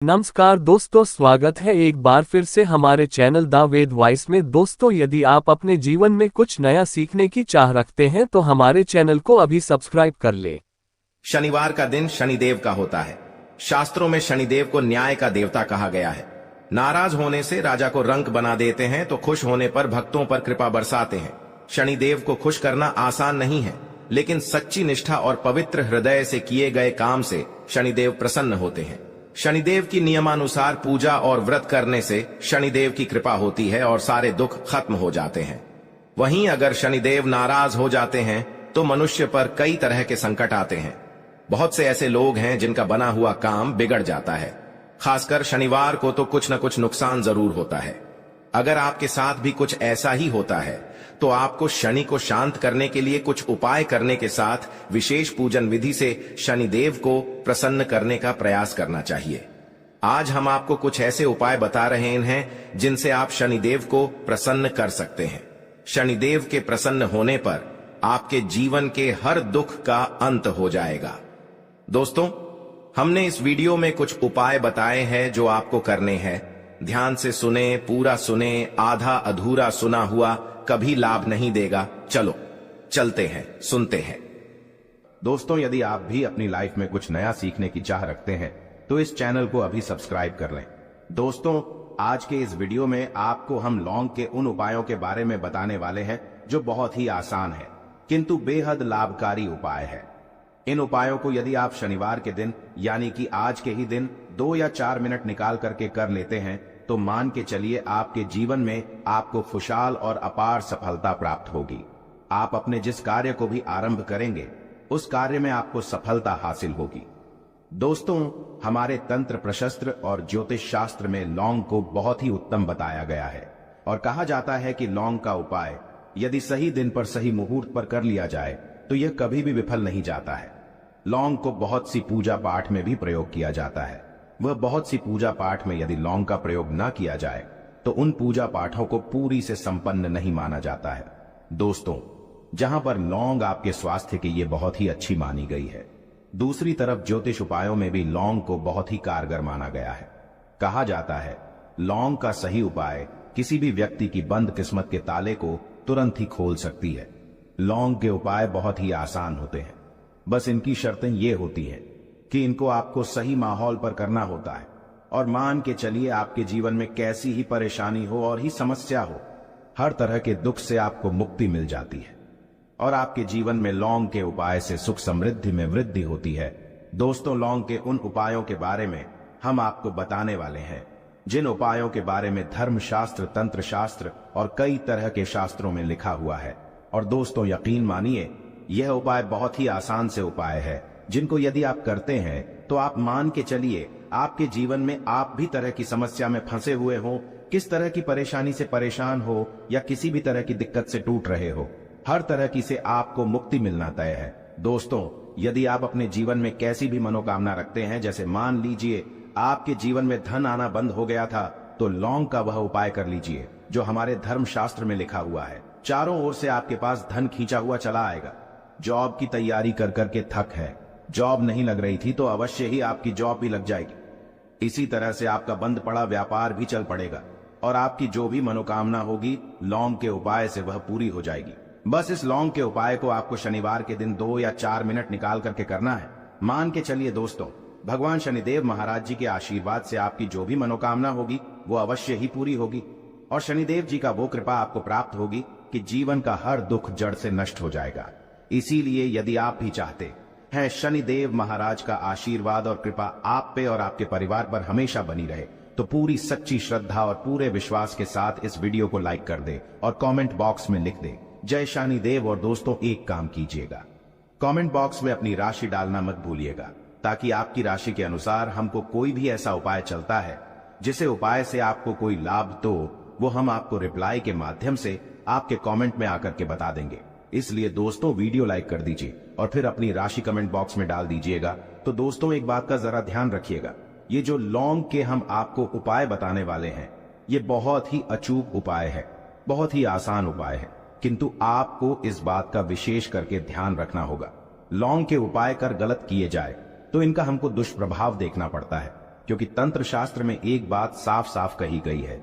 नमस्कार दोस्तों, स्वागत है एक बार फिर से हमारे चैनल द वेद वॉइस में। दोस्तों, यदि आप अपने जीवन में कुछ नया सीखने की चाह रखते हैं तो हमारे चैनल को अभी सब्सक्राइब कर ले। शनिवार का दिन शनिदेव का होता है। शास्त्रों में शनिदेव को न्याय का देवता कहा गया है। नाराज होने से राजा को रंक बना देते हैं तो खुश होने पर भक्तों पर कृपा बरसाते हैं। शनिदेव को खुश करना आसान नहीं है, लेकिन सच्ची निष्ठा और पवित्र हृदय से किए गए काम से शनिदेव प्रसन्न होते हैं। शनिदेव की नियमानुसार पूजा और व्रत करने से शनिदेव की कृपा होती है और सारे दुख खत्म हो जाते हैं। वहीं अगर शनिदेव नाराज हो जाते हैं तो मनुष्य पर कई तरह के संकट आते हैं। बहुत से ऐसे लोग हैं जिनका बना हुआ काम बिगड़ जाता है। खासकर शनिवार को तो कुछ न कुछ नुकसान जरूर होता है। अगर आपके साथ भी कुछ ऐसा ही होता है तो आपको शनि को शांत करने के लिए कुछ उपाय करने के साथ विशेष पूजन विधि से शनिदेव को प्रसन्न करने का प्रयास करना चाहिए। आज हम आपको कुछ ऐसे उपाय बता रहे हैं जिनसे आप शनिदेव को प्रसन्न कर सकते हैं। शनिदेव के प्रसन्न होने पर आपके जीवन के हर दुख का अंत हो जाएगा। दोस्तों, हमने इस वीडियो में कुछ उपाय बताए हैं जो आपको करने हैं। ध्यान से सुने, पूरा सुने, आधा अधूरा सुना हुआ कभी लाभ नहीं देगा। चलो चलते हैं, सुनते हैं। दोस्तों, यदि आप भी अपनी लाइफ में कुछ नया सीखने की चाह रखते हैं तो इस चैनल को अभी सब्सक्राइब कर लें। दोस्तों, आज के इस वीडियो में आपको हम लौंग के उन उपायों के बारे में बताने वाले हैं जो बहुत ही आसान है किंतु बेहद लाभकारी उपाय है। इन उपायों को यदि आप शनिवार के दिन यानी कि आज के ही दिन 2 या 4 मिनट निकाल करके कर लेते हैं तो मान के चलिए आपके जीवन में आपको खुशहाल और अपार सफलता प्राप्त होगी। आप अपने जिस कार्य को भी आरंभ करेंगे उस कार्य में आपको सफलता हासिल होगी। दोस्तों, हमारे तंत्र प्रशस्त्र और ज्योतिष शास्त्र में लौंग को बहुत ही उत्तम बताया गया है और कहा जाता है कि लौंग का उपाय यदि सही दिन पर सही मुहूर्त पर कर लिया जाए तो यह कभी भी विफल नहीं जाता है। लौंग को बहुत सी पूजा पाठ में भी प्रयोग किया जाता है। वह बहुत सी पूजा पाठ में यदि लौंग का प्रयोग न किया जाए तो उन पूजा पाठों को पूरी से संपन्न नहीं माना जाता है। दोस्तों, जहां पर लौंग आपके स्वास्थ्य के लिए बहुत ही अच्छी मानी गई है, दूसरी तरफ ज्योतिष उपायों में भी लौंग को बहुत ही कारगर माना गया है। कहा जाता है लौंग का सही उपाय किसी भी व्यक्ति की बंद किस्मत के ताले को तुरंत ही खोल सकती है। लौंग के उपाय बहुत ही आसान होते हैं, बस इनकी शर्तें ये होती हैं कि इनको आपको सही माहौल पर करना होता है। और मान के चलिए आपके जीवन में कैसी ही परेशानी हो और ही समस्या हो, हर तरह के दुख से आपको मुक्ति मिल जाती है और आपके जीवन में लौंग के उपाय से सुख समृद्धि में वृद्धि होती है। दोस्तों, लौंग के उन उपायों के बारे में हम आपको बताने वाले हैं जिन उपायों के बारे में धर्मशास्त्र, तंत्र शास्त्र और कई तरह के शास्त्रों में लिखा हुआ है। और दोस्तों, यकीन मानिए यह उपाय बहुत ही आसान से उपाय है जिनको यदि आप करते हैं तो आप मान के चलिए आपके जीवन में आप भी तरह की समस्या में फंसे हुए हो, किस तरह की परेशानी से परेशान हो या किसी भी तरह की दिक्कत से टूट रहे हो, हर तरह की से आपको मुक्ति मिलना तय है। दोस्तों, यदि आप अपने जीवन में कैसी भी मनोकामना रखते हैं, जैसे मान लीजिए आपके जीवन में धन आना बंद हो गया था, तो लौंग का वह उपाय कर लीजिए जो हमारे धर्मशास्त्र में लिखा हुआ है। चारों ओर से आपके पास धन खींचा हुआ चला आएगा। जॉब की तैयारी कर करके थक है, जॉब नहीं लग रही थी तो अवश्य ही आपकी जॉब भी लग जाएगी। इसी तरह से आपका बंद पड़ा व्यापार भी चल पड़ेगा और आपकी जो भी मनोकामना होगी लौंग के उपाय से वह पूरी हो जाएगी। बस इस लौंग के उपाय को आपको शनिवार के दिन 2 या 4 मिनट निकाल करके करना है। मान के चलिए दोस्तों, भगवान शनिदेव महाराज जी के आशीर्वाद से आपकी जो भी मनोकामना होगी वो अवश्य ही पूरी होगी और शनिदेव जी का वो कृपा आपको प्राप्त होगी कि जीवन का हर दुख जड़ से नष्ट हो जाएगा। इसीलिए यदि आप भी चाहते हैं शनिदेव महाराज का आशीर्वाद और कृपा आप पे और आपके परिवार पर हमेशा बनी रहे, तो पूरी सच्ची श्रद्धा और पूरे विश्वास के साथ इस वीडियो को लाइक कर दे और कमेंट बॉक्स में लिख दे जय शनिदेव। और दोस्तों, एक काम कीजिएगा, कमेंट बॉक्स में अपनी राशि डालना मत भूलिएगा, ताकि आपकी राशि के अनुसार हमको कोई भी ऐसा उपाय चलता है जिसे उपाय से आपको कोई लाभ तो वो हम आपको रिप्लाई के माध्यम से आपके कमेंट में आकर के बता देंगे। इसलिए दोस्तों, वीडियो लाइक कर दीजिए और फिर अपनी राशि कमेंट बॉक्स में डाल दीजिएगा। तो दोस्तों, एक बात का जरा ध्यान रखिएगा, ये जो लौंग के हम आपको उपाय बताने वाले हैं ये बहुत ही अचूक उपाय है, बहुत ही आसान उपाय है, किंतु आपको इस बात का विशेष करके ध्यान रखना होगा। लौंग के उपाय कर गलत किए जाए तो इनका हमको दुष्प्रभाव देखना पड़ता है। क्योंकि तंत्र शास्त्र में एक बात साफ साफ कही गई है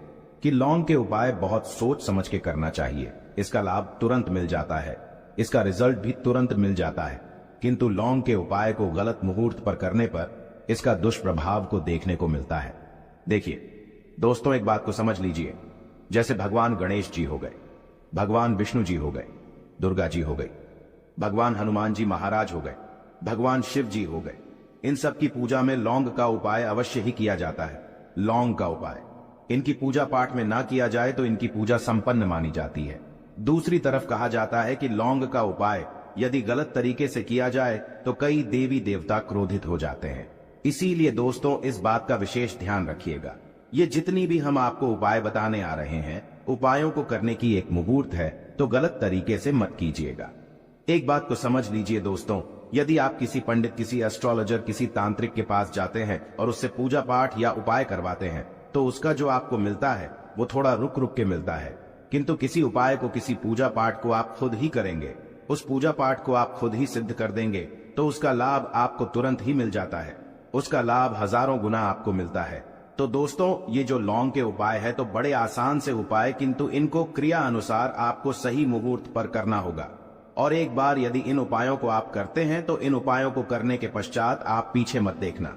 कि लौंग के उपाय बहुत सोच समझ के करना चाहिए। इसका लाभ तुरंत मिल जाता है, इसका रिजल्ट भी तुरंत मिल जाता है, किंतु लौंग के उपाय को गलत मुहूर्त पर करने पर इसका दुष्प्रभाव को देखने को मिलता है। देखिए दोस्तों, एक बात को समझ लीजिए, जैसे भगवान गणेश जी हो गए, भगवान विष्णु जी हो गए, दुर्गा जी हो गई, भगवान हनुमान जी महाराज हो गए, भगवान शिव जी हो गए, इन सब की पूजा में लौंग का उपाय अवश्य ही किया जाता है। लौंग का उपाय इनकी पूजा पाठ में ना किया जाए तो इनकी पूजा संपन्न मानी जाती है। दूसरी तरफ कहा जाता है कि लौंग का उपाय यदि गलत तरीके से किया जाए तो कई देवी देवता क्रोधित हो जाते हैं। इसीलिए दोस्तों, इस बात का विशेष ध्यान रखिएगा। ये जितनी भी हम आपको उपाय बताने आ रहे हैं, उपायों को करने की एक मुहूर्त है, तो गलत तरीके से मत कीजिएगा। एक बात को समझ लीजिए दोस्तों, यदि आप किसी पंडित, किसी एस्ट्रोलॉजर, किसी तांत्रिक के पास जाते हैं और उससे पूजा पाठ या उपाय करवाते हैं, तो उसका जो आपको मिलता है वो थोड़ा रुक रुक के मिलता है। किंतु किसी उपाय को, किसी पूजा पाठ को आप खुद ही करेंगे, उस पूजा पाठ को आप खुद ही सिद्ध कर देंगे, तो उसका लाभ आपको तुरंत ही मिल जाता है, उसका लाभ हजारों गुना आपको मिलता है। तो दोस्तों, ये जो लौंग के उपाय है तो बड़े आसान से उपाय, किंतु इनको क्रिया अनुसार आपको सही मुहूर्त पर करना होगा। और एक बार यदि इन उपायों को आप करते हैं तो इन उपायों को करने के पश्चात आप पीछे मत देखना।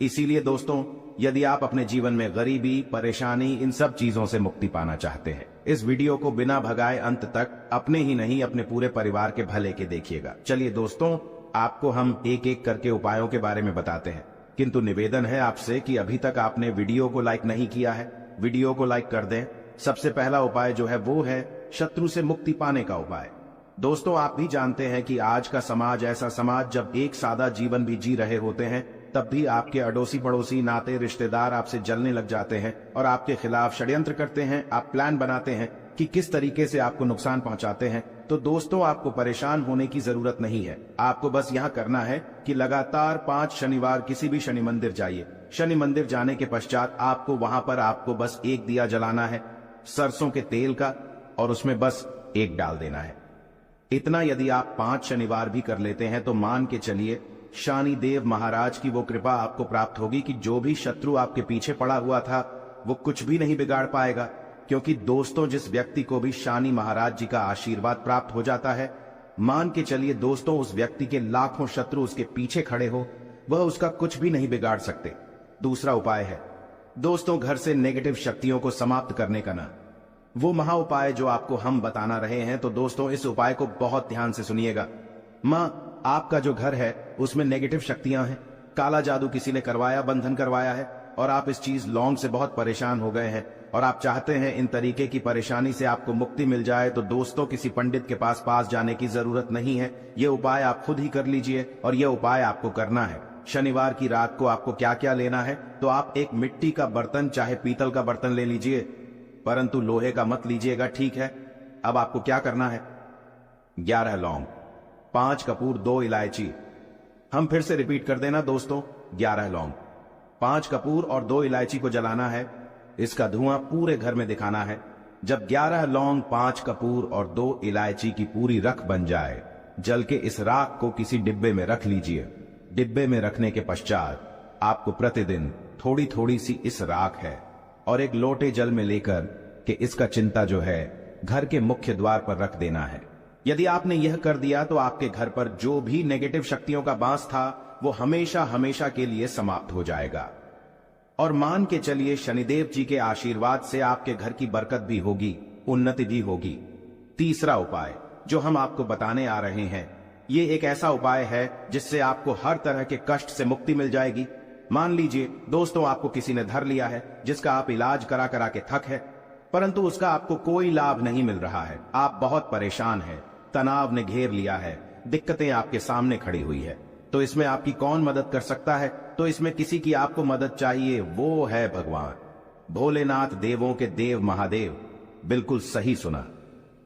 इसीलिए दोस्तों, यदि आप अपने जीवन में गरीबी, परेशानी, इन सब चीजों से मुक्ति पाना चाहते हैं, इस वीडियो को बिना भगाए अंत तक अपने ही नहीं अपने पूरे परिवार के भले के देखिएगा। चलिए दोस्तों, आपको हम एक एक करके उपायों के बारे में बताते हैं, किंतु निवेदन है आपसे कि अभी तक आपने वीडियो को लाइक नहीं किया है, वीडियो को लाइक कर दें। सबसे पहला उपाय जो है वो है शत्रु से मुक्ति पाने का उपाय। दोस्तों, आप भी जानते हैं कि आज का समाज ऐसा समाज, जब एक सादा जीवन भी जी रहे होते हैं तब भी आपके अड़ोसी पड़ोसी, नाते रिश्तेदार आपसे जलने लग जाते हैं और आपके खिलाफ षड्यंत्र करते हैं। आप प्लान बनाते हैं कि किस तरीके से आपको नुकसान पहुंचाते हैं। तो दोस्तों, आपको परेशान होने की जरूरत नहीं है। आपको बस यहां करना है कि लगातार 5 शनिवार किसी भी शनि मंदिर जाइए। शनि मंदिर जाने के पश्चात आपको वहां पर आपको बस एक दिया जलाना है सरसों के तेल का, और उसमें बस एक डाल देना है। इतना यदि आप 5 शनिवार भी कर लेते हैं तो मान के चलिए शनिदेव महाराज की वो कृपा आपको प्राप्त होगी कि जो भी शत्रु आपके पीछे पड़ा हुआ था वो कुछ भी नहीं बिगाड़ पाएगा। क्योंकि दोस्तों, जिस व्यक्ति को भी शनि महाराज जी का आशीर्वाद प्राप्त हो जाता है, मान के चलिए दोस्तों, उस व्यक्ति के लाखों शत्रु उसके पीछे खड़े हो, वह उसका कुछ भी नहीं बिगाड़ सकते। दूसरा उपाय है दोस्तों, घर से नेगेटिव शक्तियों को समाप्त करने का ना वो महा उपाय जो आपको हम बताना रहे हैं। तो दोस्तों, इस उपाय को बहुत ध्यान से सुनिएगा। आपका जो घर है उसमें नेगेटिव शक्तियां हैं, काला जादू किसी ने करवाया, बंधन करवाया है, और आप इस चीज लौंग से बहुत परेशान हो गए हैं और आप चाहते हैं इन तरीके की परेशानी से आपको मुक्ति मिल जाए। तो दोस्तों, किसी पंडित के पास जाने की जरूरत नहीं है। ये उपाय आप खुद ही कर लीजिए, और ये उपाय आपको करना है। शनिवार की रात को आपको क्या क्या लेना है, तो आप एक मिट्टी का बर्तन, चाहे पीतल का बर्तन ले लीजिए, परंतु लोहे का मत लीजिएगा, ठीक है। अब आपको क्या करना है, 11 लौंग, 5 कपूर, 2 इलायची। हम फिर से रिपीट कर देना दोस्तों, 11 लौंग, 5 कपूर और 2 इलायची को जलाना है। इसका धुआं पूरे घर में दिखाना है। जब 11 लौंग, 5 कपूर और 2 इलायची की पूरी रख बन जाए, जल के इस राख को किसी डिब्बे में रख लीजिए। डिब्बे में रखने के पश्चात आपको प्रतिदिन थोड़ी थोड़ी सी इस राख है और एक लोटे जल में लेकर के इसका चिंता जो है घर के मुख्य द्वार पर रख देना है। यदि आपने यह कर दिया तो आपके घर पर जो भी नेगेटिव शक्तियों का बांस था वो हमेशा हमेशा के लिए समाप्त हो जाएगा। और मान के चलिए शनिदेव जी के आशीर्वाद से आपके घर की बरकत भी होगी, उन्नति भी होगी। तीसरा उपाय जो हम आपको बताने आ रहे हैं, ये एक ऐसा उपाय है जिससे आपको हर तरह के कष्ट से मुक्ति मिल जाएगी। मान लीजिए दोस्तों, आपको किसी ने धर लिया है जिसका आप इलाज करा करा के थक है, परंतु उसका आपको कोई लाभ नहीं मिल रहा है। आप बहुत परेशान हैं, तनाव ने घेर लिया है, दिक्कतें आपके सामने खड़ी हुई है। तो इसमें आपकी कौन मदद कर सकता है? तो इसमें किसी की आपको मदद चाहिए, वो है भगवान भोलेनाथ, देवों के देव महादेव। बिल्कुल सही सुना।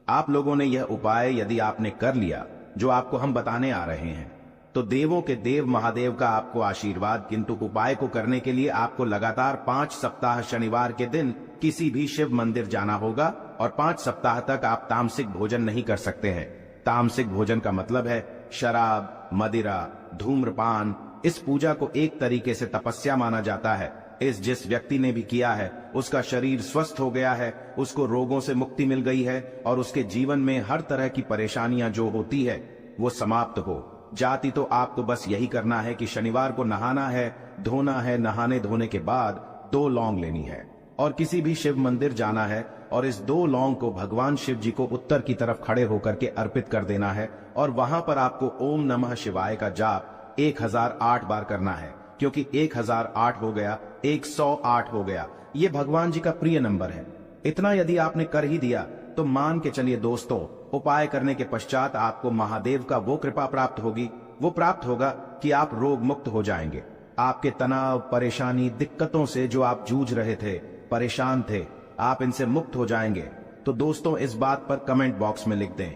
आप लोगों ने यह उपाय यदि आपने कर लिया जो आपको हम बताने आ रहे हैं, तो देवों के देव महादेव का आपको आशीर्वाद। किंतु उपाय को करने के लिए आपको लगातार 5 सप्ताह शनिवार के दिन किसी भी शिव मंदिर जाना होगा और 5 सप्ताह तक आप तामसिक भोजन नहीं कर सकते हैं। तामसिक भोजन का मतलब है शराब, मदिरा, धूम्रपान। इस पूजा को एक तरीके से तपस्या माना जाता है। इस जिस व्यक्ति ने भी किया है उसका शरीर स्वस्थ हो गया है, उसको रोगों से मुक्ति मिल गई है और उसके जीवन में हर तरह की परेशानियां जो होती है वो समाप्त हो जाती। तो आपको बस यही करना है कि शनिवार को नहाना है, धोना है, नहाने धोने के बाद 2 लौंग लेनी है और किसी भी शिव मंदिर जाना है और इस 2 लौंग को भगवान शिव जी को उत्तर की तरफ खड़े होकर के अर्पित कर देना है और वहां पर आपको ओम नमः शिवाय का जाप 1008 बार करना है, क्योंकि 1008 हो गया 108 हो गया, ये भगवान जी का प्रिय नंबर है। इतना यदि आपने कर ही दिया तो मान के चलिए दोस्तों, उपाय करने के पश्चात आपको महादेव का वो कृपा प्राप्त होगी, वो प्राप्त होगा कि आप रोग मुक्त हो जाएंगे। आपके तनाव, परेशानी, दिक्कतों से जो आप जूझ रहे थे, परेशान थे, आप इनसे मुक्त हो जाएंगे। तो दोस्तों इस बात पर कमेंट बॉक्स में लिख दें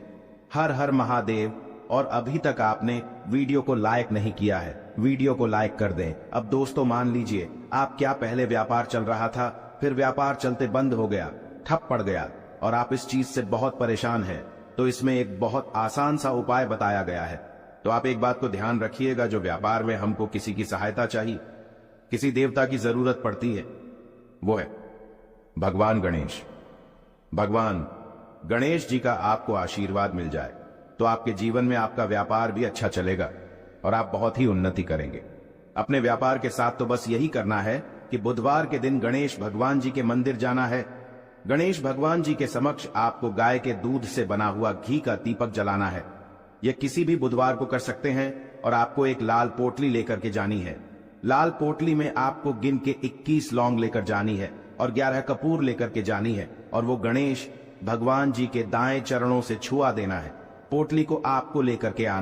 हर हर महादेव। और अभी तक आपने वीडियो को लाइक नहीं किया है, वीडियो को लाइक कर दें। अब दोस्तों मान लीजिए आप क्या पहले व्यापार चल रहा था, फिर व्यापार चलते बंद हो गया, ठप पड़ गया और आप इस चीज से बहुत परेशान हैं, तो इसमें एक बहुत आसान सा उपाय बताया गया है। तो आप एक बात को ध्यान रखिएगा, जो व्यापार में हमको किसी की सहायता चाहिए, किसी देवता की जरूरत पड़ती है, वो है भगवान गणेश। भगवान गणेश जी का आपको आशीर्वाद मिल जाए तो आपके जीवन में आपका व्यापार भी अच्छा चलेगा और आप बहुत ही उन्नति करेंगे। अपने व्यापार के साथ तो बस यही करना है कि बुधवार के दिन गणेश भगवान जी के मंदिर जाना है। गणेश भगवान जी के समक्ष आपको गाय के दूध से बना हुआ घी का दीपक जलाना है। यह किसी भी बुधवार को कर सकते हैं और आपको एक लाल पोटली लेकर के जानी है। लाल पोटली में आपको गिन के 21 लौंग लेकर जानी है और 11 कपूर लेकर के जानी है और वो गणेश भगवान जी के दाएं चरणों से छुआ देना है। पोटली को आपको लेकर के आना